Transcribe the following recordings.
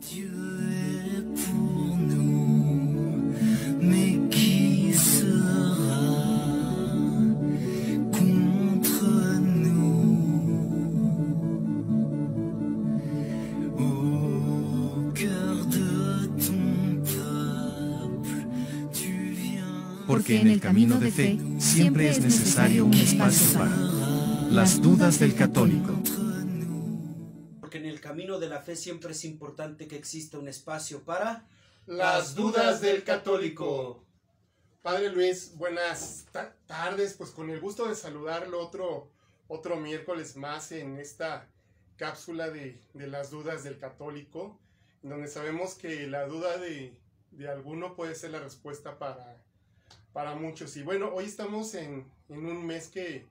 Dieu est pour nous, mais qui sera contre nous? Au cœur de ton peuple, tu viens. Porque en el camino de fe siempre es necesario un espacio para las dudas del católico. Porque en el camino de la fe siempre es importante que exista un espacio para las dudas del católico. Padre Luis, buenas tardes, pues con el gusto de saludarlo otro miércoles más en esta cápsula de las dudas del católico, donde sabemos que la duda de alguno puede ser la respuesta para muchos. Y bueno, hoy estamos en un mes que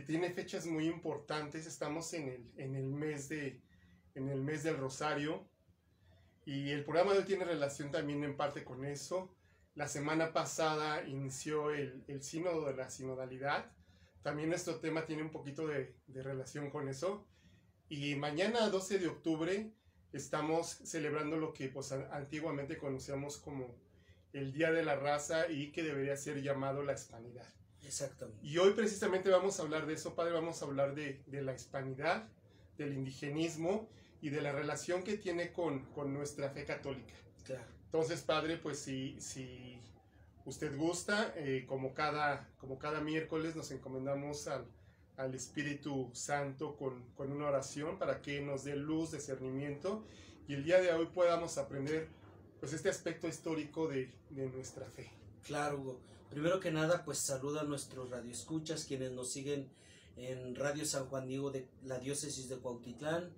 tiene fechas muy importantes. Estamos en el mes del Rosario, y el programa de hoy tiene relación también en parte con eso. La semana pasada inició el sínodo de la sinodalidad. También nuestro tema tiene un poquito de relación con eso. Y mañana, 12 de octubre, estamos celebrando lo que pues, antiguamente conocíamos como el Día de la Raza, y que debería ser llamado la Hispanidad. Exactamente. Y hoy precisamente vamos a hablar de eso, Padre. Vamos a hablar de la hispanidad, del indigenismo y de la relación que tiene con nuestra fe católica. Claro. Entonces, Padre, pues si usted gusta, como cada miércoles nos encomendamos al Espíritu Santo con una oración para que nos dé luz, discernimiento, y el día de hoy podamos aprender pues este aspecto histórico de nuestra fe. Claro, Hugo. Primero que nada, pues saludo a nuestros radioescuchas, quienes nos siguen en Radio San Juan Diego de la diócesis de Cuautitlán.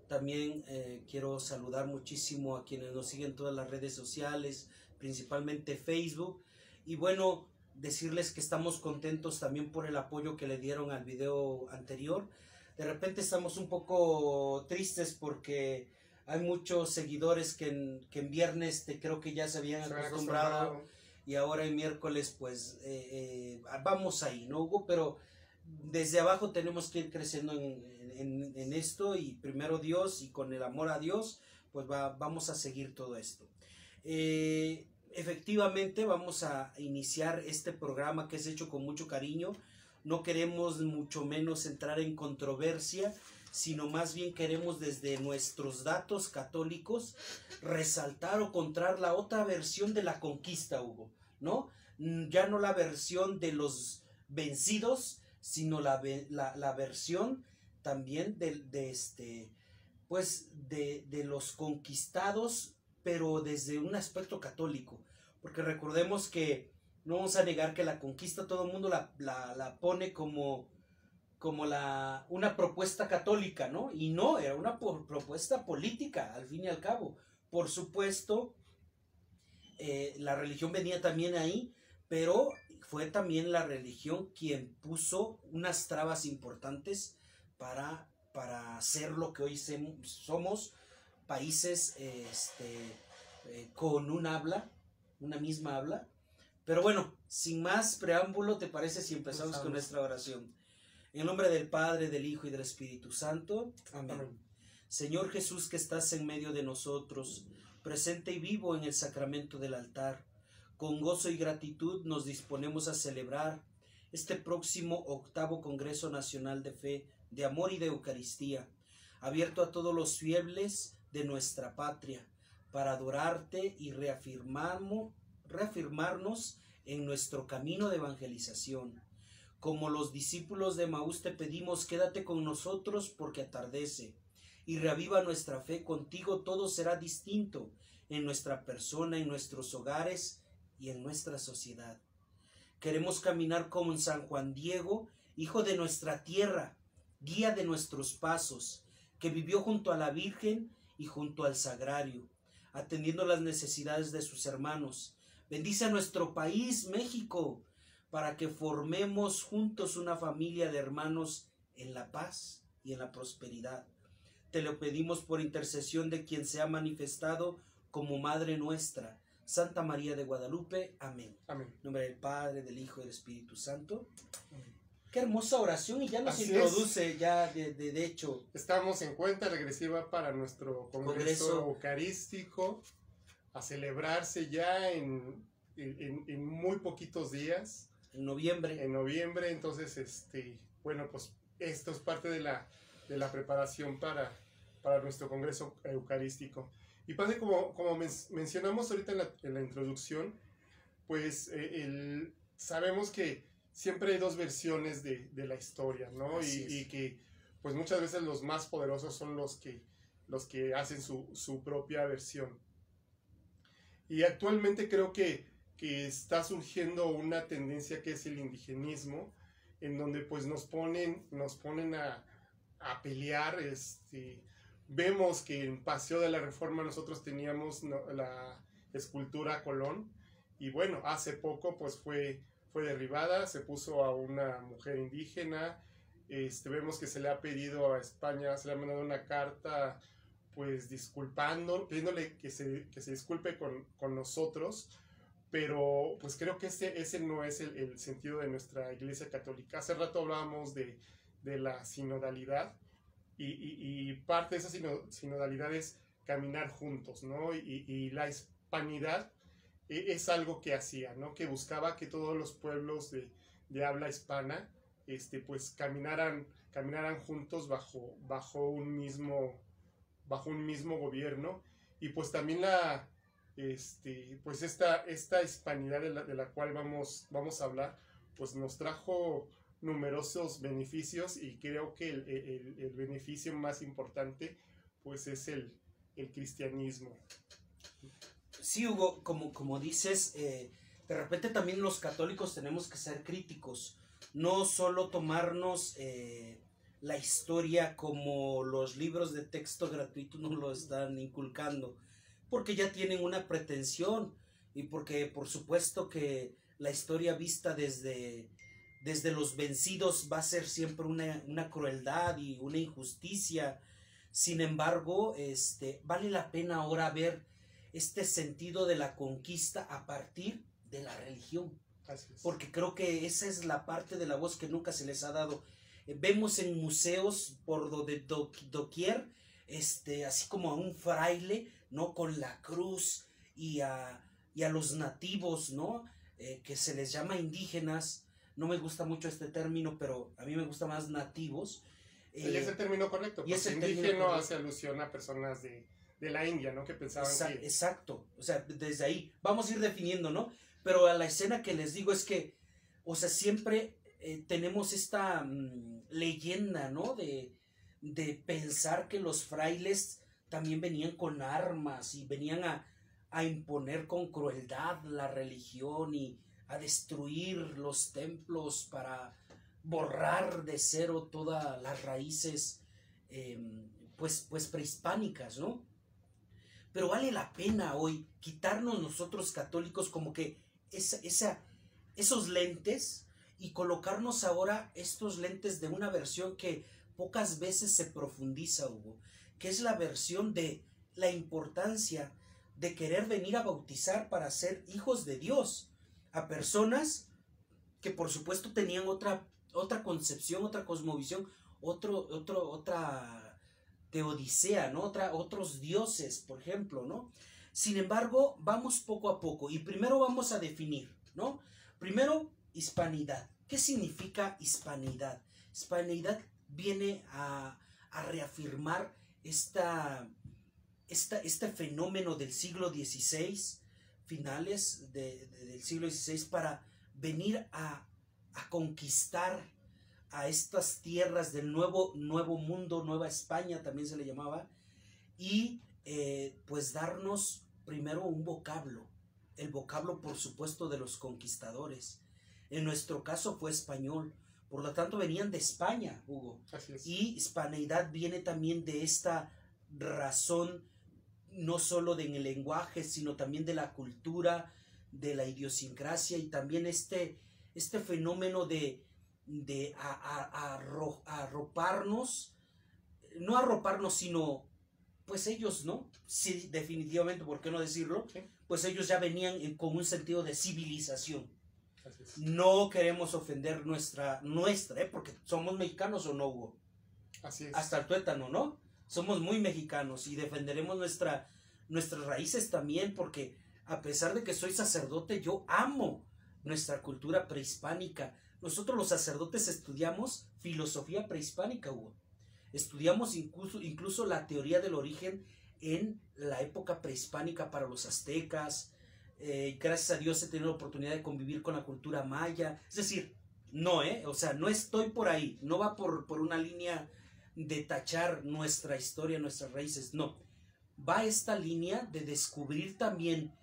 También quiero saludar muchísimo a quienes nos siguen en todas las redes sociales, principalmente Facebook. Y bueno, decirles que estamos contentos también por el apoyo que le dieron al video anterior. De repente estamos un poco tristes porque hay muchos seguidores que en viernes creo que ya se habían acostumbrado. Y ahora en miércoles, pues, vamos ahí, ¿no, Hugo? Pero desde abajo tenemos que ir creciendo en esto, y primero Dios, y con el amor a Dios, pues vamos a seguir todo esto. Efectivamente, vamos a iniciar este programa que es hecho con mucho cariño. No queremos mucho menos entrar en controversia, sino más bien queremos desde nuestros datos católicos resaltar o contar la otra versión de la conquista, Hugo, ¿no? Ya no la versión de los vencidos, sino la versión también de los conquistados, pero desde un aspecto católico, porque recordemos que no vamos a negar que la conquista todo el mundo la pone como una propuesta católica, ¿no? Y no, era una propuesta política, al fin y al cabo. Por supuesto, la religión venía también ahí, pero fue también la religión quien puso unas trabas importantes para ser lo que hoy somos, países con una misma habla. Pero bueno, sin más preámbulo, ¿te parece si empezamos con nuestra oración? En el nombre del Padre, del Hijo y del Espíritu Santo. Amén. Amén. Señor Jesús, que estás en medio de nosotros, presente y vivo en el sacramento del altar, con gozo y gratitud nos disponemos a celebrar este próximo 8º Congreso Nacional de Fe, de Amor y de Eucaristía, abierto a todos los fieles de nuestra patria, para adorarte y reafirmarnos en nuestro camino de evangelización. Como los discípulos de Emaús te pedimos, quédate con nosotros porque atardece, y reaviva nuestra fe. Contigo todo será distinto en nuestra persona, en nuestros hogares y en nuestra sociedad. Queremos caminar como San Juan Diego, hijo de nuestra tierra, guía de nuestros pasos, que vivió junto a la Virgen y junto al Sagrario, atendiendo las necesidades de sus hermanos. Bendice a nuestro país, México, para que formemos juntos una familia de hermanos en la paz y en la prosperidad. Te lo pedimos por intercesión de quien se ha manifestado como Madre nuestra, Santa María de Guadalupe. Amén. Amén. En nombre del Padre, del Hijo y del Espíritu Santo. Amén. Qué hermosa oración, y ya nos Así introduce ya de hecho. Estamos en cuenta regresiva para nuestro Congreso Eucarístico, a celebrarse ya en muy poquitos días. En noviembre. En noviembre, entonces, bueno, pues esto es parte de la preparación para nuestro Congreso Eucarístico. Y padre, como mencionamos ahorita en la introducción, pues sabemos que siempre hay dos versiones de la historia, ¿no? Y que pues muchas veces los más poderosos son los que hacen su propia versión. Y actualmente creo que está surgiendo una tendencia que es el indigenismo, en donde pues nos ponen a pelear. Vemos que en Paseo de la Reforma nosotros teníamos la escultura Colón, y bueno, hace poco pues fue derribada, se puso a una mujer indígena. Vemos que se le ha pedido a España, se le ha mandado una carta pues pidiéndole que se disculpe con nosotros, pero pues creo que ese no es el sentido de nuestra Iglesia Católica. Hace rato hablábamos de la sinodalidad, y parte de esa sinodalidad es caminar juntos, ¿no? Y la hispanidad es algo que hacía, ¿no? Que buscaba que todos los pueblos de habla hispana pues caminaran juntos bajo un mismo gobierno. Y pues también pues esta hispanidad de la cual vamos a hablar, pues nos trajo numerosos beneficios, y creo que el beneficio más importante pues es el cristianismo. Sí, Hugo, como dices, de repente también los católicos tenemos que ser críticos, no solo tomarnos la historia como los libros de texto gratuitos nos lo están inculcando, porque ya tienen una pretensión, y porque por supuesto que la historia vista desde los vencidos va a ser siempre una crueldad y una injusticia. Sin embargo, vale la pena ahora ver este sentido de la conquista a partir de la religión. Así es. Porque creo que esa es la parte de la voz que nunca se les ha dado. Vemos en museos por doquier, así como a un fraile, ¿no? Con la cruz, y a los nativos, ¿no? Que se les llama indígenas. No me gusta mucho este término, pero a mí me gusta más nativos. Y es el término correcto, y es porque el término indígena correcto. hace alusión a personas de la India, ¿no? Que pensaban que... Exacto, o sea, desde ahí vamos a ir definiendo, ¿no? Pero a la escena que les digo es que, o sea, siempre tenemos esta leyenda, ¿no? De pensar que los frailes también venían con armas y venían a imponer con crueldad la religión y a destruir los templos para borrar de cero todas las raíces pues prehispánicas, ¿no? Pero vale la pena hoy quitarnos nosotros católicos como que esos lentes, y colocarnos ahora estos lentes de una versión que pocas veces se profundiza, Hugo, que es la versión de la importancia de querer venir a bautizar para ser hijos de Dios a personas que por supuesto tenían otra concepción, otra cosmovisión, otra teodicea, ¿no? Otros dioses, por ejemplo, ¿no? Sin embargo, vamos poco a poco, y primero vamos a definir, ¿no? Primero, hispanidad. ¿Qué significa hispanidad? Hispanidad viene a reafirmar este fenómeno del siglo XVI, finales del siglo XVI, para venir a conquistar a estas tierras del nuevo mundo, Nueva España también se le llamaba, y pues darnos primero un vocablo, el vocablo por supuesto de los conquistadores. En nuestro caso fue español, por lo tanto venían de España, Hugo. Así es. Y hispaneidad viene también de esta razón, no solo en el lenguaje, sino también de la cultura, de la idiosincrasia, y también este fenómeno de arroparnos, no arroparnos, sino pues ellos, ¿no? Sí, definitivamente, ¿por qué no decirlo? Sí. Pues ellos ya venían con un sentido de civilización. Así es. No queremos ofender nuestra, porque somos mexicanos o no, Hugo. Así es. Hasta el tuétano, ¿no? Somos muy mexicanos y defenderemos nuestras raíces también, porque a pesar de que soy sacerdote, yo amo nuestra cultura prehispánica. Nosotros los sacerdotes estudiamos filosofía prehispánica, Hugo. Estudiamos incluso la teoría del origen en la época prehispánica para los aztecas. Gracias a Dios he tenido la oportunidad de convivir con la cultura maya. Es decir, no, o sea, no estoy por ahí. No va por una línea de tachar nuestra historia, nuestras raíces. No, va esta línea de descubrir también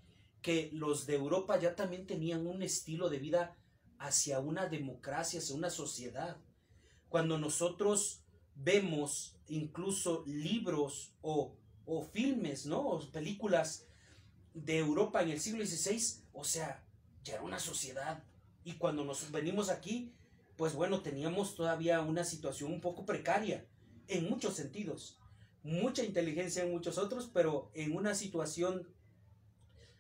que los de Europa ya también tenían un estilo de vida hacia una democracia, hacia una sociedad. Cuando nosotros vemos incluso libros o filmes, ¿no? O películas de Europa en el siglo XVI, o sea, ya era una sociedad. Y cuando nos venimos aquí, pues bueno, teníamos todavía una situación un poco precaria, en muchos sentidos. Mucha inteligencia en muchos otros, pero en una situación,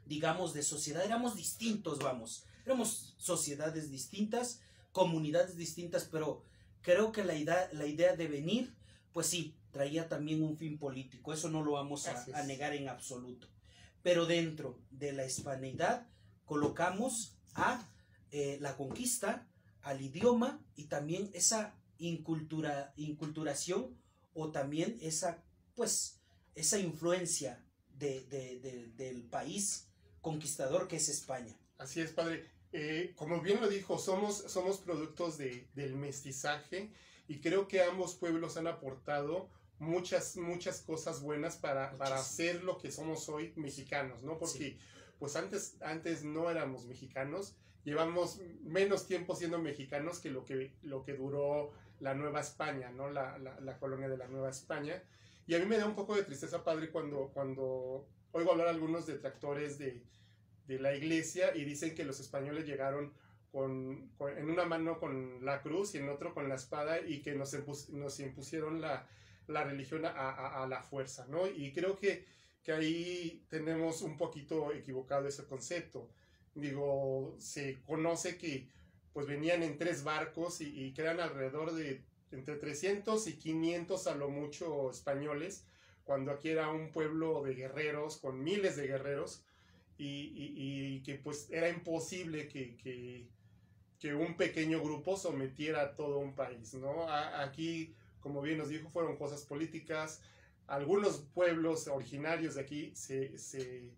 digamos, de sociedad, éramos distintos, vamos. Éramos sociedades distintas, comunidades distintas, pero creo que la idea de venir, pues sí, traía también un fin político. Eso no lo vamos a negar en absoluto. Pero dentro de la hispanidad colocamos a la conquista, al idioma y también esa inculturación o también esa influencia del país conquistador que es España. Así es, padre. Como bien lo dijo, somos productos del mestizaje y creo que ambos pueblos han aportado muchas cosas buenas para hacer lo que somos hoy mexicanos, ¿no? Porque pues antes no éramos mexicanos, llevamos menos tiempo siendo mexicanos que lo que duró la Nueva España, ¿no? La colonia de la Nueva España. Y a mí me da un poco de tristeza, padre, cuando oigo hablar a algunos detractores de la iglesia y dicen que los españoles llegaron en una mano con la cruz y en otro con la espada y que nos impusieron la religión a la fuerza, ¿no? Y creo que ahí tenemos un poquito equivocado ese concepto. Digo, se conoce que pues venían en 3 barcos y que eran alrededor de entre 300 y 500 a lo mucho españoles, cuando aquí era un pueblo de guerreros, con miles de guerreros, y que pues era imposible que un pequeño grupo sometiera a todo un país, ¿no? Aquí, como bien nos dijo, fueron cosas políticas. Algunos pueblos originarios de aquí se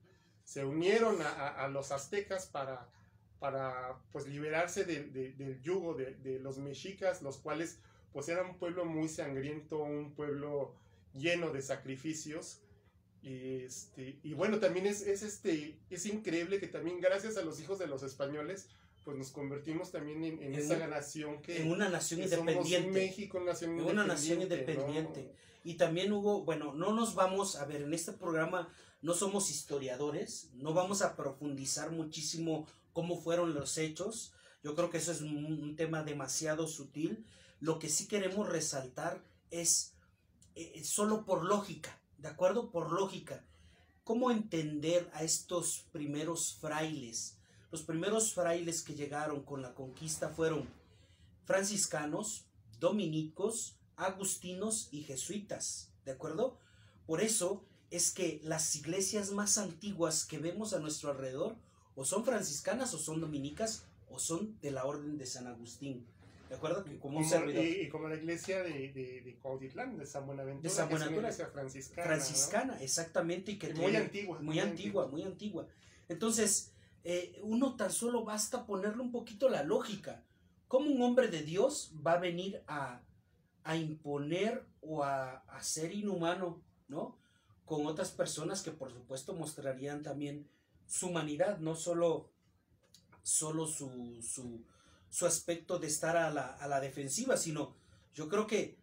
unieron a los aztecas para pues liberarse del yugo de los mexicas, los cuales pues eran un pueblo muy sangriento, un pueblo lleno de sacrificios. Y bueno, también es increíble que también gracias a los hijos de los españoles pues nos convertimos también en esa nación en una nación independiente. Somos México, una nación independiente. ¿No? Y también hubo, bueno, no nos vamos a ver en este programa, no somos historiadores, no vamos a profundizar muchísimo cómo fueron los hechos. Yo creo que eso es un tema demasiado sutil. Lo que sí queremos resaltar es solo por lógica, ¿de acuerdo? Por lógica. ¿Cómo entender a estos primeros frailes? Los primeros frailes que llegaron con la conquista fueron franciscanos, dominicos, agustinos y jesuitas, ¿de acuerdo? Por eso es que las iglesias más antiguas que vemos a nuestro alrededor o son franciscanas o son dominicas o son de la orden de San Agustín, ¿de acuerdo? Que como un servidor. Y como la iglesia de Cuautitlán, de San Buenaventura, de San Buenaventura, que es una iglesia franciscana, ¿no? Exactamente, y que muy antigua. Muy antigua. Entonces, uno tan solo basta ponerle un poquito la lógica. ¿Cómo un hombre de Dios va a venir a imponer o a ser inhumano, ¿no? Con otras personas que por supuesto mostrarían también su humanidad, no solo su aspecto de estar a la defensiva, sino yo creo que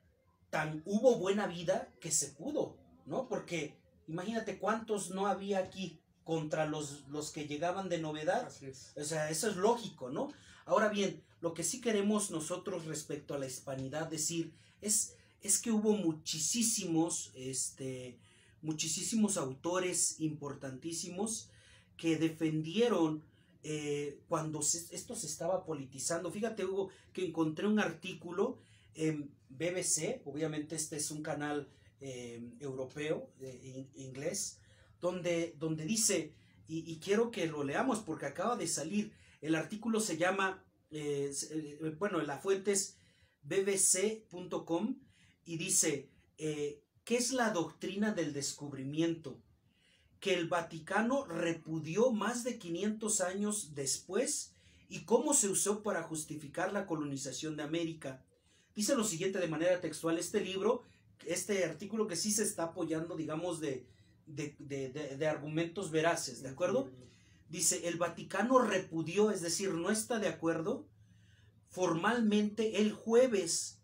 hubo buena vida que se pudo, ¿no? Porque imagínate cuántos no había aquí contra los que llegaban de novedad. Así es. O sea, eso es lógico, ¿no? Ahora bien, lo que sí queremos nosotros respecto a la hispanidad decir es que hubo muchísimos autores importantísimos que defendieron cuando esto se estaba politizando. Fíjate, Hugo, que encontré un artículo en BBC, obviamente este es un canal europeo, inglés, donde dice, y quiero que lo leamos porque acaba de salir, el artículo se llama, bueno, la fuente es bbc.com y dice, ¿qué es la doctrina del descubrimiento? Que el Vaticano repudió más de 500 años después y cómo se usó para justificar la colonización de América. Dice lo siguiente de manera textual, este artículo que sí se está apoyando, digamos, de argumentos veraces, ¿de acuerdo? Dice, el Vaticano repudió, es decir, no está de acuerdo, formalmente el jueves,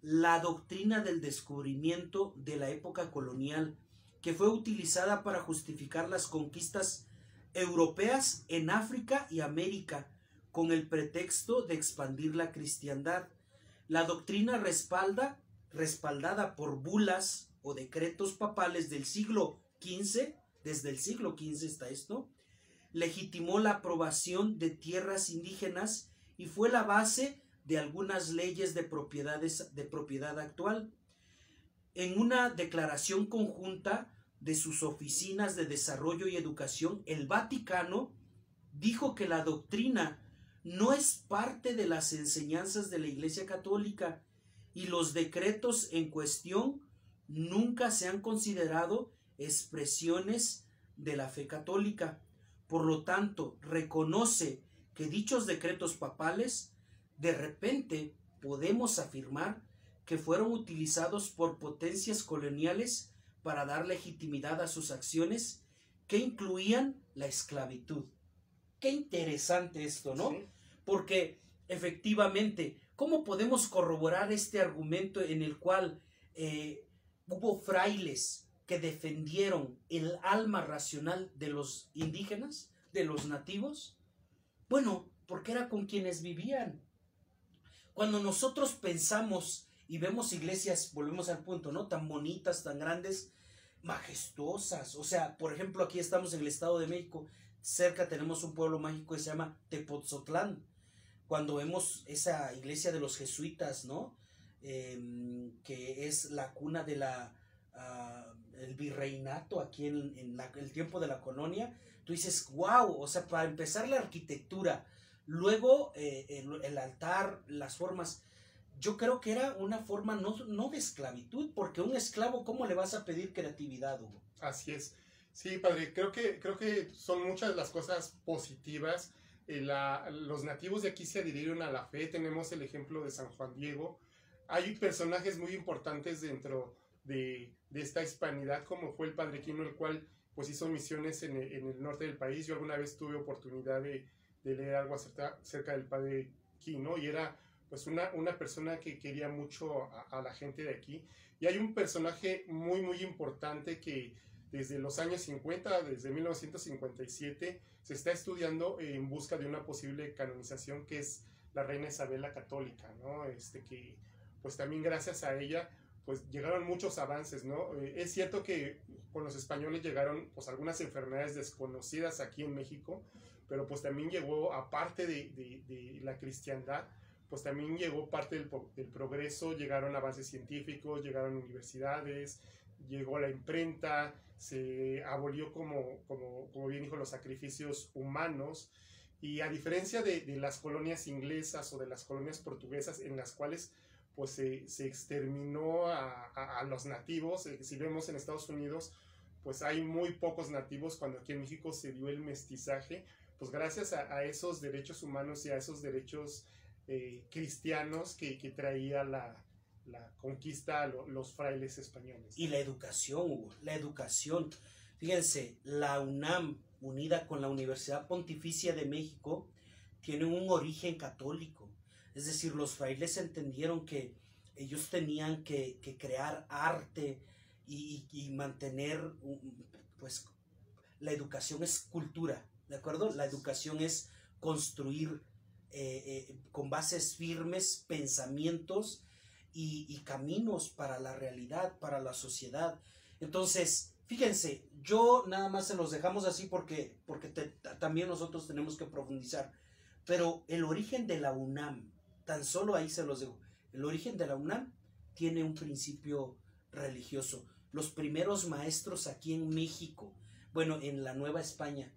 la doctrina del descubrimiento de la época colonial, que fue utilizada para justificar las conquistas europeas en África y América, con el pretexto de expandir la cristiandad. La doctrina respaldada por bulas o decretos papales del siglo XV, desde el siglo XV está esto, legitimó la aprobación de tierras indígenas y fue la base de algunas leyes de propiedad actual. En una declaración conjunta de sus oficinas de desarrollo y educación, el Vaticano dijo que la doctrina no es parte de las enseñanzas de la Iglesia Católica y los decretos en cuestión nunca se han considerado expresiones de la fe católica. Por lo tanto, reconoce que dichos decretos papales, de repente podemos afirmar que fueron utilizados por potencias coloniales para dar legitimidad a sus acciones que incluían la esclavitud. Qué interesante esto, ¿no? Sí. Porque efectivamente, ¿cómo podemos corroborar este argumento en el cual hubo frailes que defendieron el alma racional de los indígenas, de los nativos? Bueno, porque era con quienes vivían. Cuando nosotros pensamos y vemos iglesias, volvemos al punto, ¿no? Tan bonitas, tan grandes, majestuosas. O sea, por ejemplo, aquí estamos en el Estado de México, cerca tenemos un pueblo mágico que se llama Tepoztlán. Cuando vemos esa iglesia de los jesuitas, ¿no? Que es la cuna de el virreinato aquí en el tiempo de la colonia, tú dices, wow, o sea, para empezar la arquitectura, luego el altar, las formas, yo creo que era una forma no de esclavitud, porque un esclavo, ¿cómo le vas a pedir creatividad, Hugo? Así es. Sí, padre, creo que son muchas las cosas positivas. Los nativos de aquí se adhirieron a la fe. Tenemos el ejemplo de San Juan Diego. Hay personajes muy importantes dentro de esta hispanidad, como fue el Padre Quino, el cual pues hizo misiones en el norte del país. Yo alguna vez tuve oportunidad de leer algo acerca del Padre Quino, y era pues una persona que quería mucho a la gente de aquí. Y hay un personaje muy muy importante que desde los años 50, desde 1957, se está estudiando en busca de una posible canonización, que es la reina Isabel la Católica, ¿no? Que pues también gracias a ella pues llegaron muchos avances, ¿no? Es cierto que con los españoles llegaron pues algunas enfermedades desconocidas aquí en México, pero pues también llegó, aparte de la cristiandad, pues también llegó parte del progreso, llegaron avances científicos, llegaron universidades, llegó la imprenta, se abolió, como bien dijo, los sacrificios humanos. Y a diferencia de las colonias inglesas o de las colonias portuguesas, en las cuales pues se exterminó a los nativos, si vemos en Estados Unidos, pues hay muy pocos nativos, cuando aquí en México se dio el mestizaje, pues gracias a esos derechos humanos y a esos derechos cristianos que traía la conquista a los frailes españoles. Y la educación, Hugo, la educación. Fíjense, la UNAM, unida con la Universidad Pontificia de México, tienen un origen católico. Es decir, los frailes entendieron que ellos tenían que crear arte y mantener, pues, la educación es cultura, ¿de acuerdo? La educación es construir con bases firmes pensamientos y caminos para la realidad, para la sociedad. Entonces, Fíjense, yo nada más se los dejamos así porque también nosotros tenemos que profundizar. Pero el origen de la UNAM, tan solo ahí se los dejo. El origen de la UNAM tiene un principio religioso. Los primeros maestros aquí en México, bueno, en la Nueva España,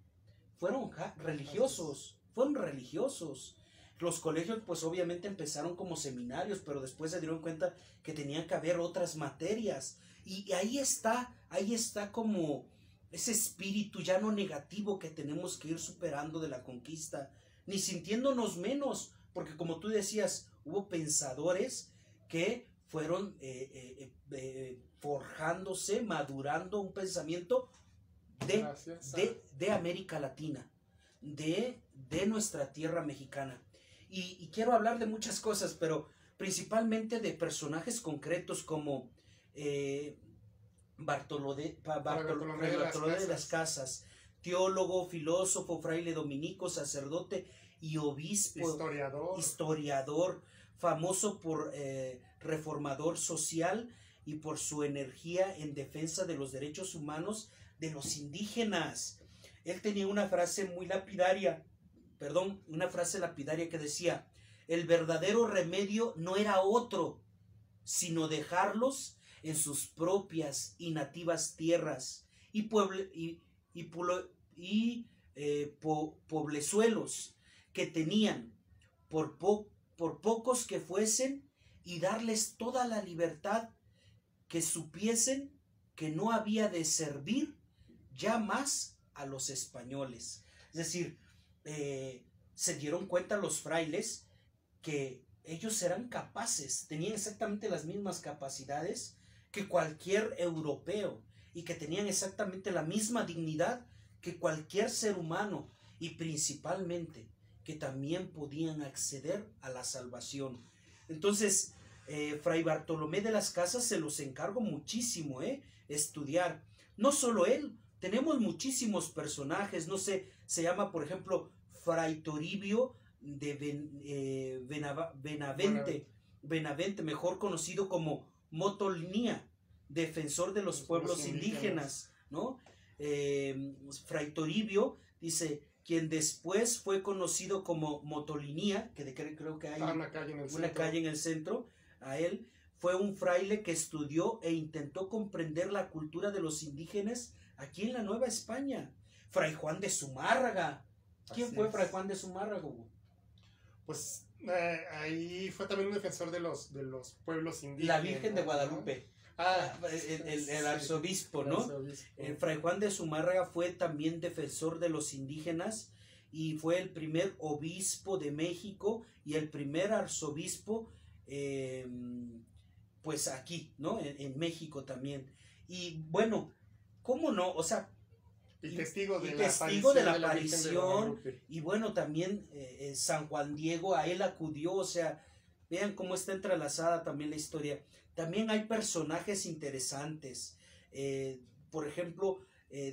fueron religiosos, fueron religiosos. Los colegios pues obviamente empezaron como seminarios, pero después se dieron cuenta que tenían que haber otras materias. Y ahí está como ese espíritu ya no negativo que tenemos que ir superando de la conquista, ni sintiéndonos menos, porque como tú decías, hubo pensadores que fueron forjándose, madurando un pensamiento de América Latina, de nuestra tierra mexicana. Y quiero hablar de muchas cosas, pero principalmente de personajes concretos como Bartolomé de las Casas, teólogo, filósofo, fraile dominico, sacerdote y obispo, historiador, famoso por reformador social y por su energía en defensa de los derechos humanos de los indígenas. Él tenía una frase muy lapidaria, una frase lapidaria que decía: el verdadero remedio no era otro, sino dejarlos en sus propias y nativas tierras y poblezuelos que tenían, por pocos que fuesen, y darles toda la libertad que supiesen que no había de servir ya más a los españoles. Es decir, se dieron cuenta los frailes que ellos eran capaces, tenían exactamente las mismas capacidades que cualquier europeo y que tenían exactamente la misma dignidad que cualquier ser humano, y principalmente que también podían acceder a la salvación. Entonces, Fray Bartolomé de las Casas se los encargo muchísimo, estudiar. No solo él, tenemos muchísimos personajes, no sé, se llama por ejemplo Fray Toribio de Benavente, mejor conocido como Motolinía, defensor de los pueblos indígenas, ¿no? Fray Toribio dice, quien después fue conocido como Motolinía, que creo que hay una calle en el centro, a él, fue un fraile que estudió e intentó comprender la cultura de los indígenas aquí en la Nueva España. Fray Juan de Zumárraga. ¿Quién fue Fray Juan de Zumárraga, Hugo? Pues ahí fue también un defensor de los pueblos indígenas. La Virgen de Guadalupe. El arzobispo, ¿no? Fray Juan de Zumárraga fue también defensor de los indígenas y fue el primer obispo de México y el primer arzobispo, pues aquí, ¿no? En México también. Y bueno, ¿cómo no? O sea, y testigo de la aparición, y bueno, también San Juan Diego, a él acudió, o sea, vean cómo está entrelazada también la historia. También hay personajes interesantes, por ejemplo,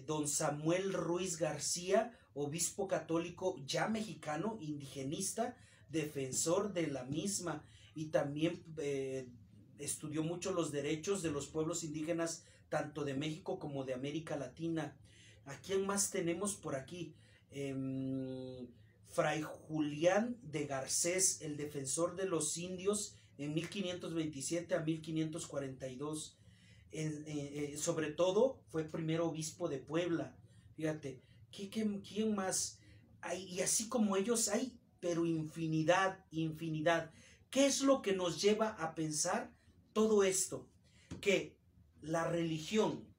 don Samuel Ruiz García, obispo católico ya mexicano, indigenista, defensor de la misma, y también estudió mucho los derechos de los pueblos indígenas, tanto de México como de América Latina. ¿A quién más tenemos por aquí? Fray Julián de Garcés, el defensor de los indios en 1527 a 1542. Sobre todo fue primer obispo de Puebla. Fíjate, ¿quién más hay? Y así como ellos hay, pero infinidad. ¿Qué es lo que nos lleva a pensar todo esto? Que la religión,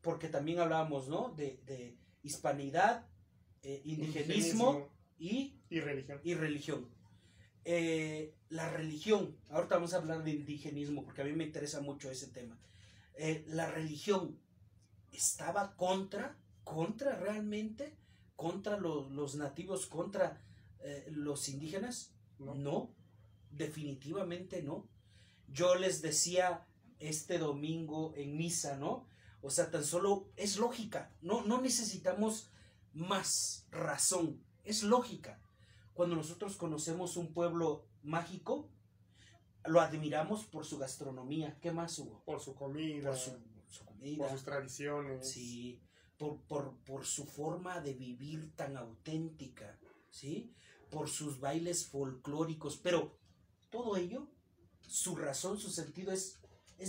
porque también hablábamos, ¿no? De hispanidad, indigenismo y religión. La religión, ahorita vamos a hablar de indigenismo porque a mí me interesa mucho ese tema. La religión estaba contra realmente, contra los nativos, contra los indígenas. No, definitivamente no. Yo les decía este domingo en misa, ¿no? O sea, tan solo es lógica, no necesitamos más razón, es lógica. Cuando nosotros conocemos un pueblo mágico, lo admiramos por su gastronomía. ¿Qué más, Hugo? Por su comida. su comida, por sus tradiciones. sí, por su forma de vivir tan auténtica, ¿sí? Por sus bailes folclóricos, pero todo ello, su razón, su sentido es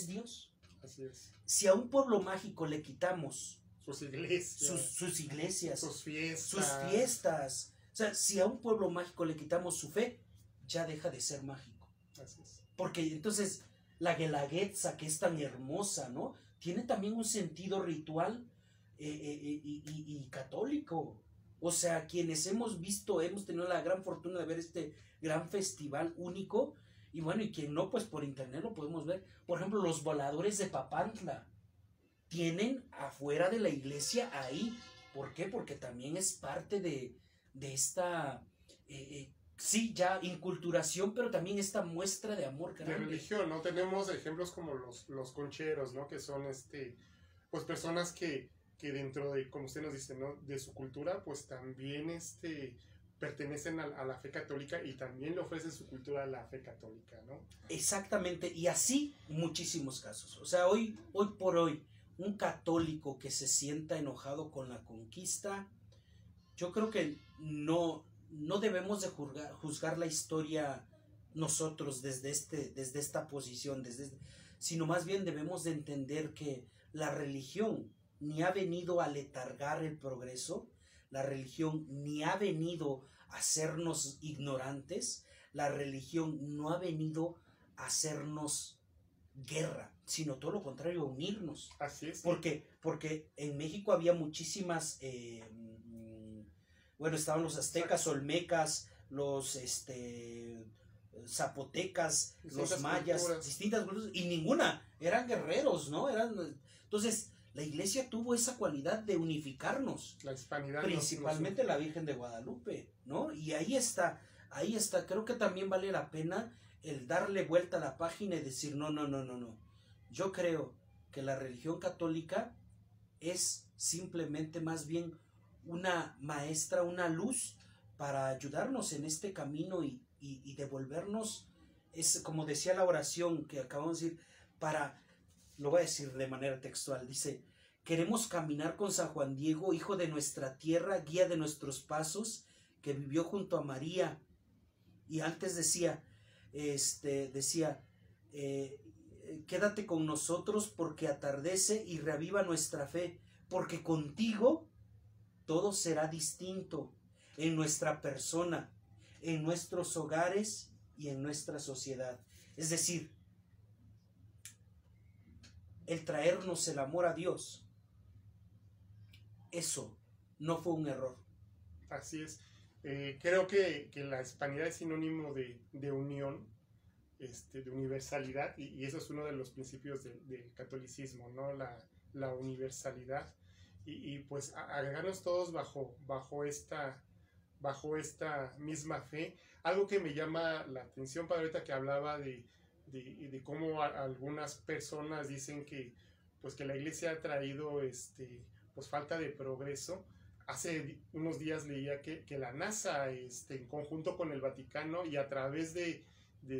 Dios. Así es. Si a un pueblo mágico le quitamos Sus iglesias, sus iglesias, sus fiestas. sus fiestas, o sea, si a un pueblo mágico le quitamos su fe, ya deja de ser mágico. Así es. Porque entonces la Guelaguetza, que es tan hermosa, ¿no? Tiene también un sentido ritual y católico. O sea, quienes hemos visto, hemos tenido la gran fortuna de ver este gran festival único, y bueno, y quien no, pues por internet lo podemos ver. Por ejemplo, los voladores de Papantla tienen afuera de la iglesia ahí. ¿Por qué? Porque también es parte de esta, sí, ya inculturación, pero también esta muestra de amor De grande. religión, ¿no? Tenemos ejemplos como los concheros, ¿no? Que son pues personas que dentro de, como usted nos dice, ¿no? De su cultura, pues también pertenecen a la fe católica y también le ofrecen su cultura a la fe católica, ¿no? Exactamente, y así muchísimos casos. O sea, hoy por hoy, un católico que se sienta enojado con la conquista, yo creo que no debemos de juzgar la historia nosotros desde esta posición, sino más bien debemos de entender que la religión ni ha venido a letargar el progreso, la religión ni ha venido a hacernos ignorantes, la religión no ha venido a hacernos guerra, sino todo lo contrario, a unirnos. Así es. Porque en México había muchísimas, bueno, estaban los aztecas, olmecas, los zapotecas, los mayas, distintas culturas, y ninguna, eran guerreros, ¿no? Entonces, la iglesia tuvo esa cualidad de unificarnos. La hispanidad. Principalmente la Virgen de Guadalupe, ¿no? Y ahí está, creo que también vale la pena el darle vuelta a la página y decir, no. Yo creo que la religión católica es simplemente más bien una maestra, una luz para ayudarnos en este camino y devolvernos, es como decía la oración que acabamos de decir, lo voy a decir de manera textual, dice: queremos caminar con San Juan Diego, hijo de nuestra tierra, guía de nuestros pasos, que vivió junto a María. Y antes decía, quédate con nosotros porque atardece y reaviva nuestra fe, porque contigo todo será distinto en nuestra persona, en nuestros hogares y en nuestra sociedad. Es decir, el traernos el amor a Dios, eso no fue un error. Así es. Creo que la hispanidad es sinónimo de unión, de universalidad, y eso es uno de los principios del catolicismo, ¿no? La universalidad, y pues agregarnos todos bajo esta misma fe. Algo que me llama la atención, Padre, ahorita que hablaba de cómo algunas personas dicen que la iglesia ha traído pues falta de progreso. Hace unos días leía que la NASA, en conjunto con el Vaticano y a través de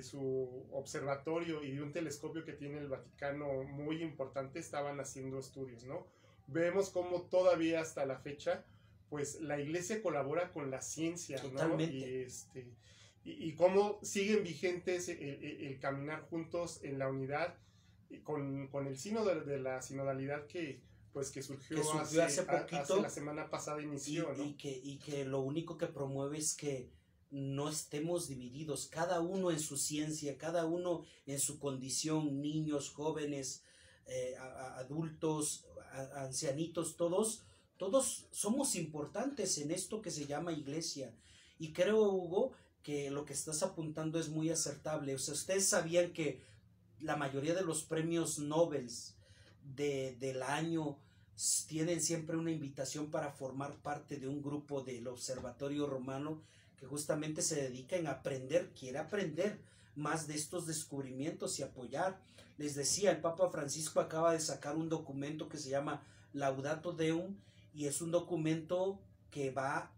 su observatorio y de un telescopio que tiene el Vaticano muy importante, estaban haciendo estudios, ¿no? Vemos cómo todavía hasta la fecha, pues la iglesia colabora con la ciencia, ¿no? Totalmente. Y cómo siguen vigentes el caminar juntos en la unidad, con el sino de la sinodalidad que surgió hace poquito, hace la semana pasada inició, ¿no? y que lo único que promueve es que no estemos divididos, cada uno en su ciencia, cada uno en su condición, niños, jóvenes, adultos, ancianitos, todos somos importantes en esto que se llama iglesia. Y creo, Hugo, que lo que estás apuntando es muy acertable. O sea, ustedes sabían que la mayoría de los premios Nobel del año tienen siempre una invitación para formar parte de un grupo del Observatorio Romano que justamente se dedica en quiere aprender más de estos descubrimientos y apoyar. Les decía, el Papa Francisco acaba de sacar un documento que se llama Laudato Deum, y es un documento que va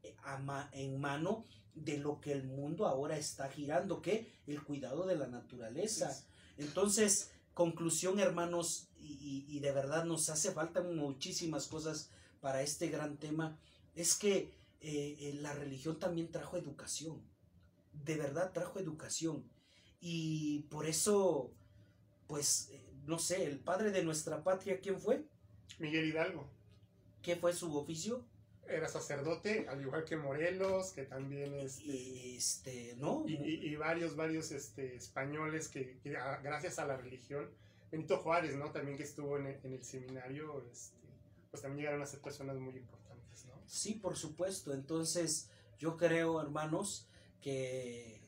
en mano de lo que el mundo ahora está girando, que el cuidado de la naturaleza. Entonces, conclusión, hermanos, y de verdad nos hace falta muchísimas cosas para este gran tema, es que la religión también trajo educación, de verdad trajo educación, y por eso, pues, no sé, el padre de nuestra patria, ¿quién fue? Miguel Hidalgo. ¿Qué fue su oficio? Era sacerdote, al igual que Morelos, que también ¿No? y varios españoles que gracias a la religión, Benito Juárez, ¿no? También que estuvo en el seminario, pues también llegaron a ser personas muy importantes, ¿no? Sí, por supuesto. Entonces, yo creo, hermanos, que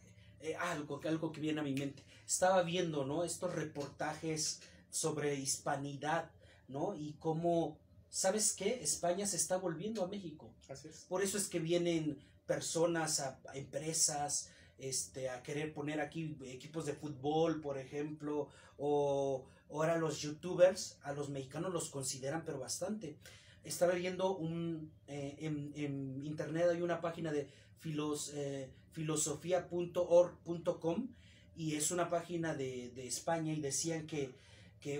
algo que viene a mi mente. Estaba viendo, ¿no? Estos reportajes sobre hispanidad, ¿no? Y cómo, ¿sabes qué? España se está volviendo a México. Así es. Por eso es que vienen personas a empresas, a querer poner aquí equipos de fútbol, por ejemplo, o ahora los youtubers, a los mexicanos los consideran, pero bastante. Estaba viendo en internet, hay una página de filosofía.org.com, y es una página de España, y decían que,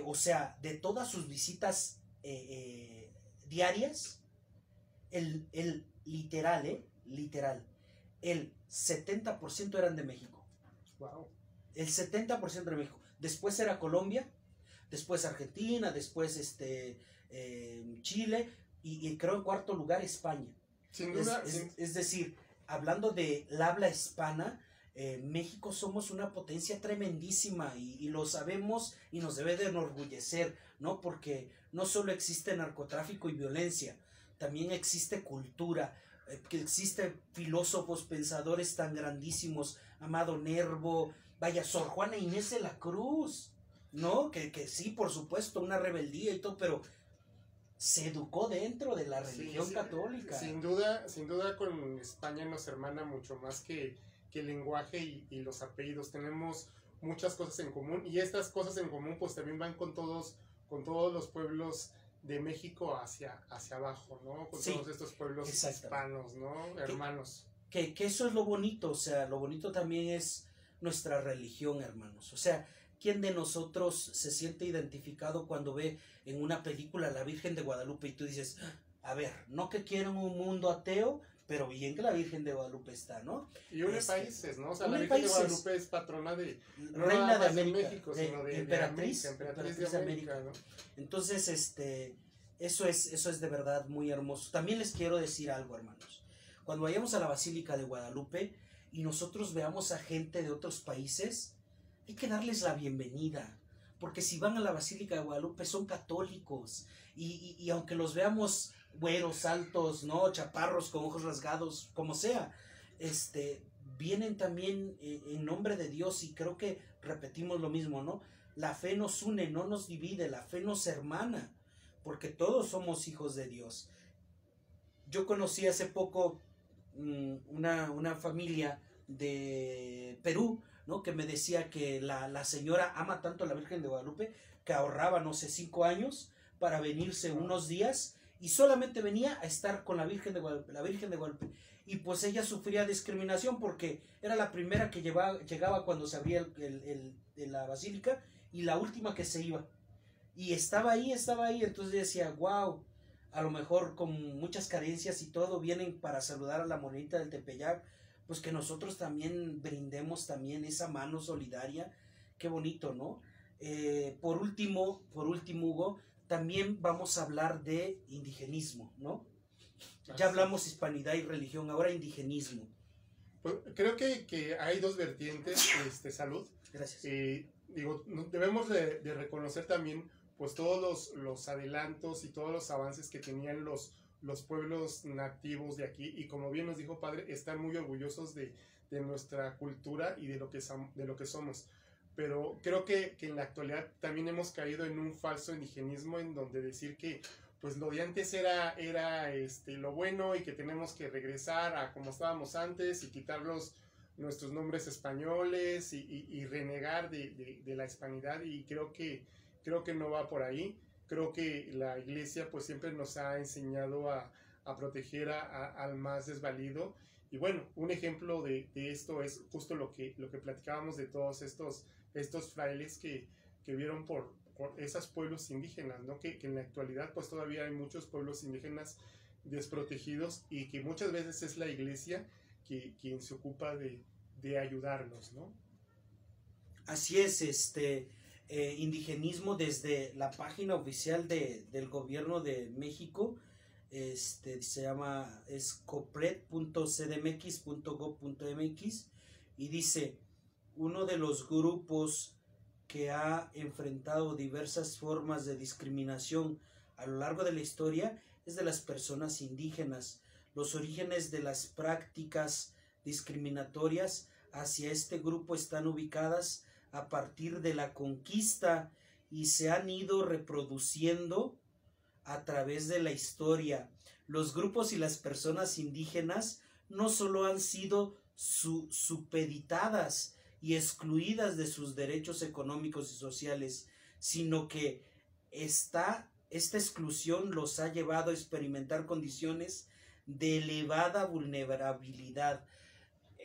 o sea, de todas sus visitas diarias, el literal, el 70% eran de México. Wow. El 70% de México. Después era Colombia, después Argentina, después Chile, y creo en cuarto lugar España. Sin duda. Es decir, hablando de la habla hispana, México somos una potencia tremendísima, y lo sabemos, y nos debe de enorgullecer, ¿no? Porque no solo existe narcotráfico y violencia, también existe cultura, que existen filósofos, pensadores tan grandísimos, Amado Nervo, vaya, Sor Juana Inés de la Cruz, ¿no? Que sí, por supuesto, una rebeldía y todo, pero se educó dentro de la religión católica. Sin duda con España nos hermana mucho más que el lenguaje y los apellidos. Tenemos muchas cosas en común, y estas cosas en común pues también van con todos los pueblos de México hacia abajo, ¿no? Con todos estos pueblos hispanos, ¿no? Hermanos. Que eso es lo bonito, o sea, lo bonito también es nuestra religión, hermanos. O sea, ¿quién de nosotros se siente identificado cuando ve en una película la Virgen de Guadalupe y tú dices, a ver, no que quieren un mundo ateo, pero bien que la Virgen de Guadalupe está, ¿no? Y une países, ¿no? O sea, la Virgen de Guadalupe es patrona de... No Reina de América, México, sino de emperatriz de América, ¿no? Entonces, eso es de verdad muy hermoso. También les quiero decir algo, hermanos. Cuando vayamos a la Basílica de Guadalupe y nosotros veamos a gente de otros países, hay que darles la bienvenida, porque si van a la Basílica de Guadalupe son católicos, y aunque los veamos güeros, altos, ¿no? Chaparros, con ojos rasgados, como sea, vienen también en nombre de Dios, y creo que repetimos lo mismo, ¿no? La fe nos une, no nos divide, la fe nos hermana, porque todos somos hijos de Dios. Yo conocí hace poco una familia de Perú, ¿no? Que me decía que la señora ama tanto a la Virgen de Guadalupe que ahorraba, no sé, 5 años para venirse unos días, y solamente venía a estar con la Virgen de Guadalupe. Y pues ella sufría discriminación porque era la primera que llegaba cuando se abría la basílica, y la última que se iba. Y estaba ahí, entonces decía, wow, a lo mejor con muchas carencias y todo, vienen para saludar a la morenita del Tepeyac, pues que nosotros también brindemos también esa mano solidaria. Qué bonito, ¿no? Por último, Hugo, también vamos a hablar de indigenismo, ¿no? Ya hablamos hispanidad y religión, ahora indigenismo. Pues creo que hay dos vertientes, salud. Gracias. Debemos de reconocer también pues todos los adelantos y todos los avances que tenían los pueblos nativos de aquí, y como bien nos dijo Padre, están muy orgullosos de nuestra cultura y de lo que somos. Pero creo que en la actualidad también hemos caído en un falso indigenismo, en donde decir que pues lo de antes era lo bueno, y que tenemos que regresar a como estábamos antes y quitarlos nuestros nombres españoles y renegar de la hispanidad, y creo que no va por ahí. Creo que la iglesia pues siempre nos ha enseñado a proteger al más desvalido, y bueno, un ejemplo de esto es justo lo que platicábamos de todos estos frailes que vieron por esos pueblos indígenas, ¿no? Que en la actualidad pues todavía hay muchos pueblos indígenas desprotegidos y que muchas veces es la iglesia quien se ocupa de ayudarlos, ¿no? Así es, indigenismo desde la página oficial del gobierno de México, se llama copred.cdmx.gov.mx y dice, uno de los grupos que ha enfrentado diversas formas de discriminación a lo largo de la historia es de las personas indígenas. Los orígenes de las prácticas discriminatorias hacia este grupo están ubicadas a partir de la conquista y se han ido reproduciendo a través de la historia. Los grupos y las personas indígenas no solo han sido supeditadas y excluidas de sus derechos económicos y sociales, sino que esta exclusión los ha llevado a experimentar condiciones de elevada vulnerabilidad.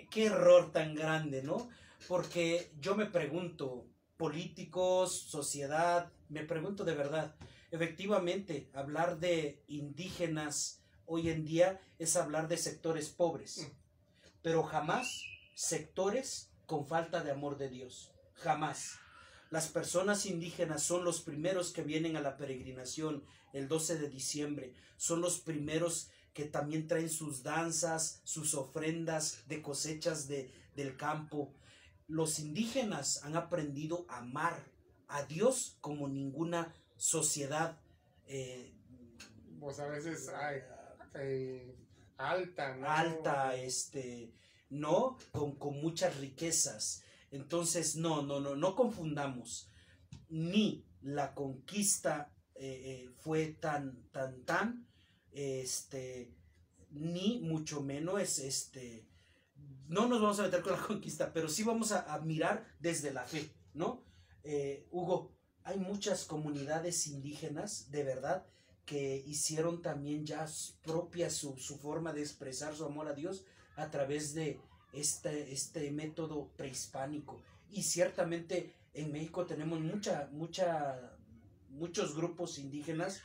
Qué error tan grande, ¿no? Porque yo me pregunto, políticos, sociedad, me pregunto de verdad, efectivamente, hablar de indígenas hoy en día es hablar de sectores pobres, pero jamás sectores con falta de amor de Dios, jamás. Las personas indígenas son los primeros que vienen a la peregrinación el 12 de diciembre, son los primeros que también traen sus danzas, sus ofrendas de cosechas del campo. Los indígenas han aprendido a amar a Dios como ninguna sociedad. Pues a veces hay alta, ¿no? Alta, ¿no? Con muchas riquezas. Entonces, no confundamos. Ni la conquista fue tan, ni mucho menos, no nos vamos a meter con la conquista, pero sí vamos a mirar desde la fe, ¿no? Hugo, hay muchas comunidades indígenas, de verdad, que hicieron también ya propia su forma de expresar su amor a Dios a través de este método prehispánico. Y ciertamente en México tenemos muchos grupos indígenas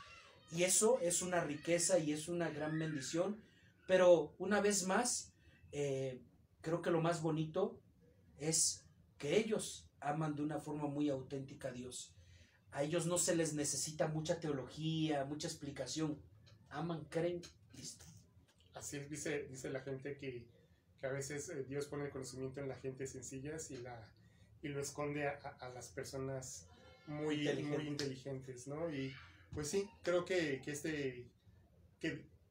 y eso es una riqueza y es una gran bendición, pero una vez más, creo que lo más bonito es que ellos aman de una forma muy auténtica a Dios. A ellos no se les necesita mucha teología, mucha explicación. Aman, creen, listo. Así es, dice la gente que a veces Dios pone el conocimiento en la gente sencillas y lo esconde a las personas muy inteligentes, ¿no? Y pues sí, creo que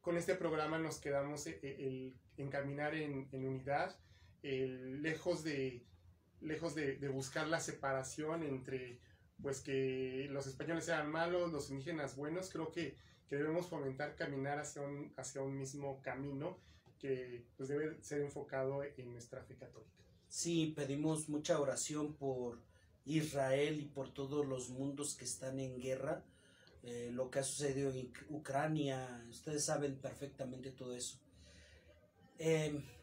con este programa nos quedamos en caminar en unidad, lejos de buscar la separación entre pues que los españoles sean malos, los indígenas buenos. Creo que debemos fomentar caminar hacia un mismo camino que pues debe ser enfocado en nuestra fe católica. Sí, pedimos mucha oración por Israel y por todos los mundos que están en guerra, lo que ha sucedido en Ucrania, ustedes saben perfectamente todo eso.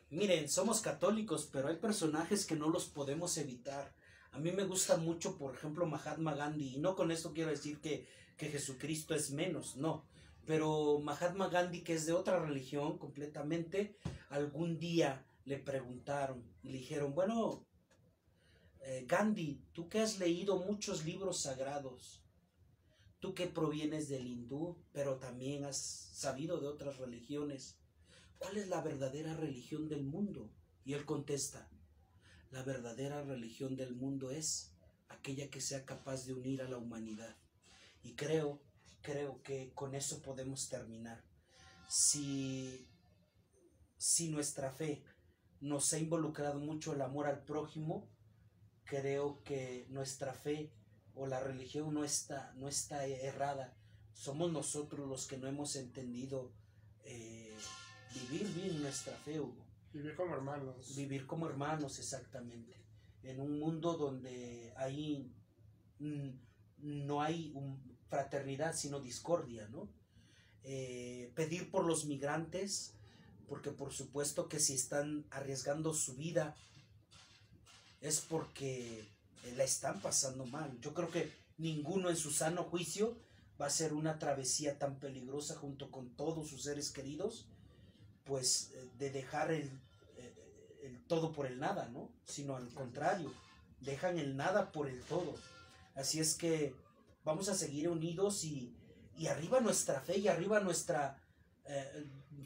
Miren, somos católicos, pero hay personajes que no los podemos evitar. A mí me gusta mucho, por ejemplo, Mahatma Gandhi, y no con esto quiero decir que Jesucristo es menos, no. Pero Mahatma Gandhi, que es de otra religión completamente, algún día le preguntaron y le dijeron, bueno, Gandhi, tú que has leído muchos libros sagrados, tú que provienes del hindú, pero también has sabido de otras religiones, ¿cuál es la verdadera religión del mundo? Y él contesta, la verdadera religión del mundo es aquella que sea capaz de unir a la humanidad. Y creo que con eso podemos terminar. Si nuestra fe nos ha involucrado mucho el amor al prójimo, creo que nuestra fe o la religión no está errada. Somos nosotros los que no hemos entendido vivir bien nuestra fe, Hugo. Vivir como hermanos. Vivir como hermanos, exactamente. En un mundo donde no hay fraternidad, sino discordia, ¿no? Pedir por los migrantes, porque por supuesto que si están arriesgando su vida es porque la están pasando mal. Yo creo que ninguno en su sano juicio va a hacer una travesía tan peligrosa junto con todos sus seres queridos, pues de dejar el todo por el nada, ¿no? Sino al contrario, dejan el nada por el todo. Así es que vamos a seguir unidos y arriba nuestra fe y arriba nuestra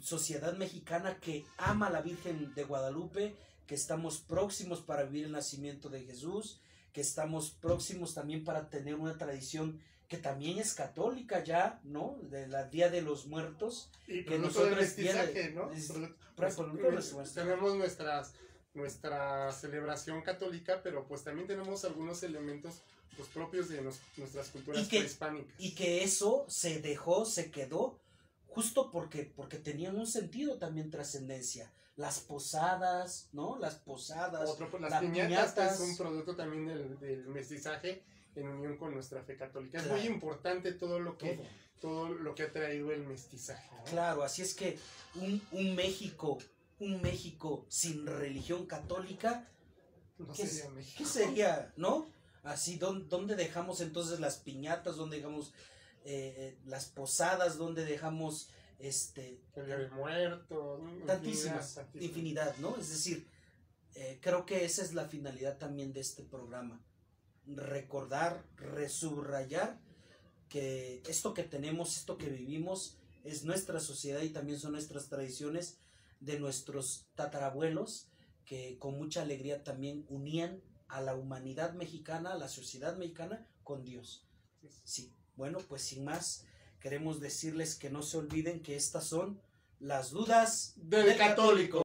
sociedad mexicana que ama a la Virgen de Guadalupe, que estamos próximos para vivir el nacimiento de Jesús, que estamos próximos también para tener una tradición que también es católica ya, ¿no? De la Día de los Muertos. Y que producto del nosotros mestizaje, ¿no? Tenemos nuestra celebración católica, pero pues también tenemos algunos elementos pues, propios de nuestras culturas prehispánicas. Y que eso se dejó, se quedó, justo porque tenían un sentido también trascendencia. Las posadas, ¿no? Las posadas, las piñatas, es un producto también del mestizaje en unión con nuestra fe católica. Claro. Es muy importante todo lo que ha traído el mestizaje, ¿no? Claro, así es que un México sin religión católica, ¿qué sería, no? Así, ¿dónde dejamos entonces las piñatas? ¿Dónde dejamos las posadas? ¿Dónde dejamos el Día de Muertos? Infinidad, ¿no? Es decir, creo que esa es la finalidad también de este programa. Recordar, resubrayar que esto que tenemos, esto que vivimos es nuestra sociedad y también son nuestras tradiciones de nuestros tatarabuelos que con mucha alegría también unían a la humanidad mexicana, a la sociedad mexicana con Dios. Sí, bueno, pues sin más, queremos decirles que no se olviden que estas son las dudas del católico.